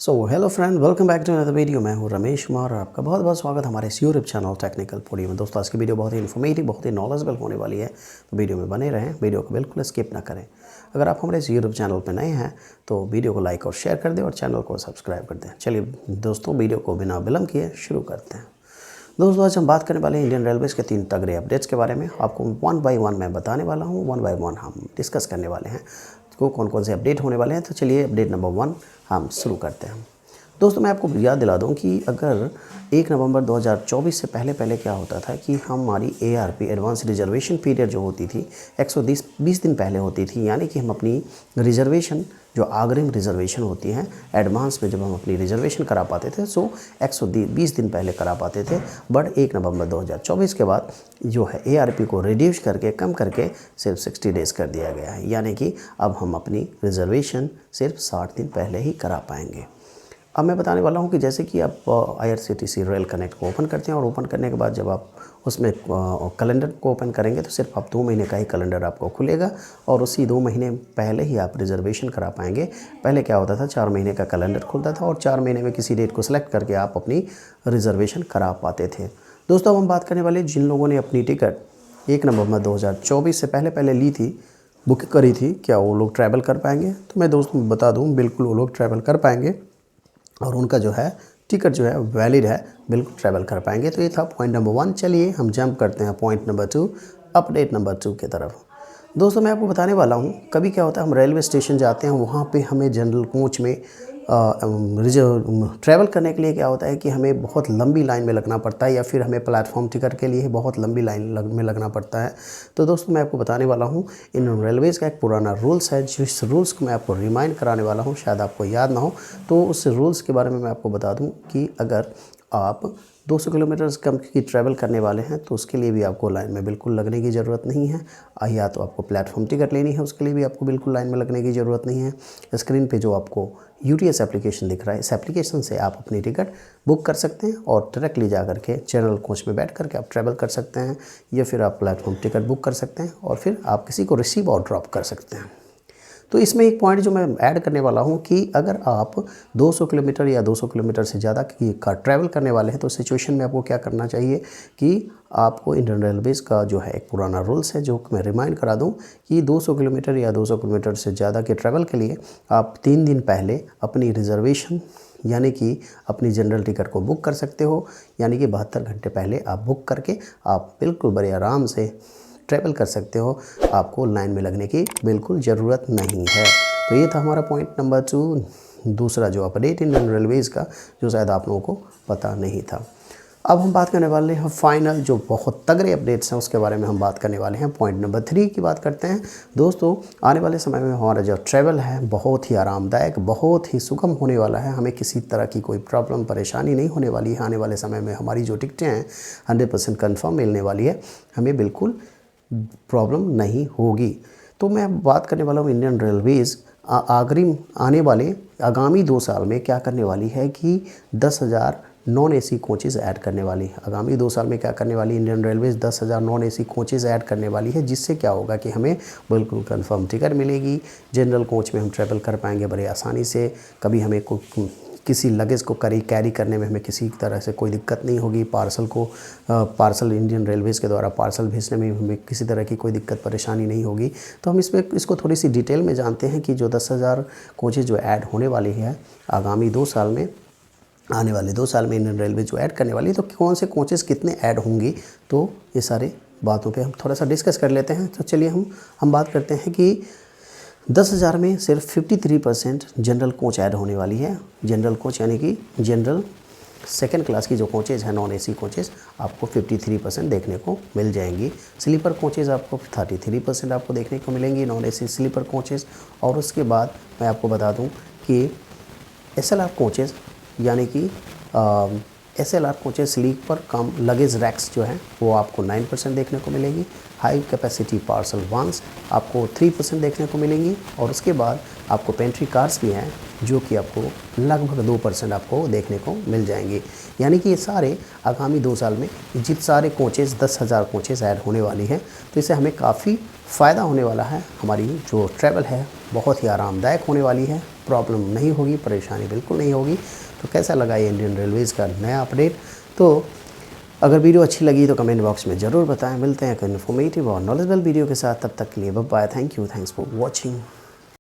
Hello friend, welcome back to another video. मैं हूं रमेश कुमार और आपका बहुत बहुत स्वागत हमारे इस यूट्यूब चैनल टेक्निकल पॉडी में। दोस्तों, आज की वीडियो बहुत ही इन्फॉर्मेटिव, बहुत ही नॉलेजेबल होने वाली है, तो वीडियो में बने रहें, वीडियो को बिल्कुल स्किप ना करें। अगर आप हमारे इस यूट्यूब चैनल पर नए हैं तो वीडियो को लाइक और शेयर कर दें और चैनल को सब्सक्राइब कर दें। चलिए दोस्तों, वीडियो को बिना विलंब किए शुरू करते हैं। दोस्तों, आज हम बात करने वाले हैं इंडियन रेलवेज़ के 3 तगड़े अपडेट्स के बारे में। आपको वन बाय वन मैं बताने वाला हूँ, वन बाय वन हम डिस्कस करने वाले हैं तो कौन कौन से अपडेट होने वाले हैं। तो चलिए अपडेट नंबर 1 हम शुरू करते हैं। दोस्तों, मैं आपको याद दिला दूं कि अगर 1 नवंबर 2024 से पहले क्या होता था कि हमारी ARP एडवांस रिजर्वेशन पीरियड जो होती थी 120 दिन पहले होती थी। यानी कि हम अपनी रिजर्वेशन जो अग्रिम रिजर्वेशन होती हैं एडवांस में जब हम अपनी रिजर्वेशन करा पाते थे 120 दिन पहले करा पाते थे। बट 1 नवंबर 2024 के बाद जो है ARP को रिड्यूस करके कम करके सिर्फ 60 डेज़ कर दिया गया है। यानी कि अब हम अपनी रिजर्वेशन सिर्फ 60 दिन पहले ही करा पाएंगे। अब मैं बताने वाला हूं कि जैसे कि आप IRCTC रेल कनेक्ट को ओपन करते हैं और ओपन करने के बाद जब आप उसमें कैलेंडर को ओपन करेंगे तो सिर्फ आप 2 महीने का ही कैलेंडर आपको खुलेगा और उसी 2 महीने पहले ही आप रिजर्वेशन करा पाएंगे। पहले क्या होता था, 4 महीने का कैलेंडर खुलता था और 4 महीने में किसी डेट को सिलेक्ट करके आप अपनी रिजर्वेशन करा पाते थे। दोस्तों, अब हम बात करने वाले जिन लोगों ने अपनी टिकट 1 नवंबर 2024 से पहले ली थी, बुक करी थी, क्या वो लोग ट्रैवल कर पाएंगे? तो मैं दोस्तों बता दूँ, बिल्कुल वो लोग ट्रैवल कर पाएंगे और उनका जो है टिकट जो है वैलिड है, बिल्कुल ट्रैवल कर पाएंगे। तो ये था पॉइंट नंबर 1। चलिए हम जंप करते हैं पॉइंट नंबर 2, अपडेट नंबर 2 की तरफ। दोस्तों, मैं आपको बताने वाला हूँ, कभी क्या होता है हम रेलवे स्टेशन जाते हैं, वहाँ पे हमें जनरल कोच में ट्रैवल करने के लिए क्या होता है कि हमें बहुत लंबी लाइन में लगना पड़ता है या फिर हमें प्लेटफॉर्म टिकट के लिए बहुत लंबी लाइन में लगना पड़ता है। तो दोस्तों, मैं आपको बताने वाला हूँ इन रेलवेज़ का एक पुराना रूल्स है, जिस रूल्स को मैं आपको रिमाइंड कराने वाला हूँ, शायद आपको याद ना हो। तो उस रूल्स के बारे में मैं आपको बता दूँ कि अगर आप 200 किलोमीटर से कम की ट्रैवल करने वाले हैं तो उसके लिए भी आपको लाइन में बिल्कुल लगने की ज़रूरत नहीं है। या तो आपको प्लेटफॉर्म टिकट लेनी है, उसके लिए भी आपको बिल्कुल लाइन में लगने की ज़रूरत नहीं है। स्क्रीन पे जो आपको UTS एप्लीकेशन दिख रहा है, इस एप्लीकेशन से आप अपनी टिकट बुक कर सकते हैं और डायरेक्टली जा करके जनरल कोच में बैठ करके आप ट्रैवल कर सकते हैं, या फिर आप प्लेटफॉर्म टिकट बुक कर सकते हैं और फिर आप किसी को रिसीव और ड्रॉप कर सकते हैं। तो इसमें एक पॉइंट जो मैं ऐड करने वाला हूं कि अगर आप 200 किलोमीटर या 200 किलोमीटर से ज़्यादा का ट्रैवल करने वाले हैं तो सिचुएशन में आपको क्या करना चाहिए कि आपको इंडियन रेलवेज़ का जो है एक पुराना रूल्स है, जो मैं रिमाइंड करा दूं कि 200 किलोमीटर या 200 किलोमीटर से ज़्यादा के ट्रैवल के लिए आप 3 दिन पहले अपनी रिजर्वेशन यानी कि अपनी जनरल टिकट को बुक कर सकते हो। यानी कि 72 घंटे पहले आप बुक करके आप बिल्कुल बड़े आराम से ट्रैवल कर सकते हो, आपको लाइन में लगने की बिल्कुल ज़रूरत नहीं है। तो ये था हमारा पॉइंट नंबर 2, दूसरा जो अपडेट इंडियन रेलवेज़ का, जो शायद आप लोगों को पता नहीं था। अब हम बात करने वाले हैं फाइनल जो बहुत तगड़े अपडेट्स हैं, उसके बारे में हम बात करने वाले हैं। पॉइंट नंबर 3 की बात करते हैं। दोस्तों, आने वाले समय में हमारा जो ट्रैवल है बहुत ही आरामदायक, बहुत ही सुगम होने वाला है। हमें किसी तरह की कोई प्रॉब्लम परेशानी नहीं होने वाली है। आने वाले समय में हमारी जो टिकटें हैं 100% कन्फर्म मिलने वाली है, हमें बिल्कुल प्रॉब्लम नहीं होगी। तो मैं बात करने वाला हूँ इंडियन रेलवेज़ आगामी 2 साल में क्या करने वाली है कि 10,000 नॉन AC कोचेज़ ऐड करने वाली है। आगामी 2 साल में क्या करने वाली Indian Railways 10,000 non AC coaches add करने वाली है, जिससे क्या होगा कि हमें बिल्कुल कंफर्म टिकट मिलेगी। जनरल कोच में हम ट्रैवल कर पाएंगे बड़े आसानी से। कभी हमें किसी लगेज को कैरी करने में हमें किसी तरह से कोई दिक्कत नहीं होगी। पार्सल इंडियन रेलवेज़ के द्वारा पार्सल भेजने में हमें किसी तरह की कोई दिक्कत परेशानी नहीं होगी। तो हम इसको थोड़ी सी डिटेल में जानते हैं कि जो 10,000 कोचेज़ जो ऐड होने वाली है आगामी 2 साल में, आने वाले 2 साल में इंडियन रेलवे जो ऐड करने वाली है, तो कौन से कोचेज़ कितने ऐड होंगी, तो ये सारे बातों पे हम थोड़ा सा डिस्कस कर लेते हैं। तो चलिए हम बात करते हैं कि 10,000 में सिर्फ 53% जनरल कोच ऐड होने वाली है। जनरल कोच यानी कि जनरल सेकंड क्लास की जो कोचेज़ हैं नॉन AC कोचेज़, आपको 53% देखने को मिल जाएंगी। स्लीपर कोचेज़ आपको 33% आपको देखने को मिलेंगी, नॉन AC स्लीपर कोचेज़। और उसके बाद मैं आपको बता दूं कि SLR कोचेज़ यानी कि SLR कोचेज़ स्लीपर कम लगेज रैक्स जो हैं वो आपको 9% देखने को मिलेगी। हाई कैपेसिटी पार्सल वंस आपको 3% देखने को मिलेंगी। और उसके बाद आपको पेंट्री कार्स भी हैं जो कि आपको लगभग 2% आपको देखने को मिल जाएंगे। यानी कि ये सारे आगामी 2 साल में जितने सारे कोचेज़ 10,000 कोचेज़ ऐड होने वाली हैं, तो इससे हमें काफ़ी फ़ायदा होने वाला है। हमारी जो ट्रैवल है बहुत ही आरामदायक होने वाली है, प्रॉब्लम नहीं होगी, परेशानी बिल्कुल नहीं होगी। तो कैसा लगा ये इंडियन रेलवेज़ का नया अपडेट? तो अगर वीडियो अच्छी लगी तो कमेंट बॉक्स में ज़रूर बताएं। मिलते हैं एक इन्फॉर्मेटिव और नॉलेजेबल वीडियो के साथ, तब तक के लिए bye bye. Thank you, thanks for watching.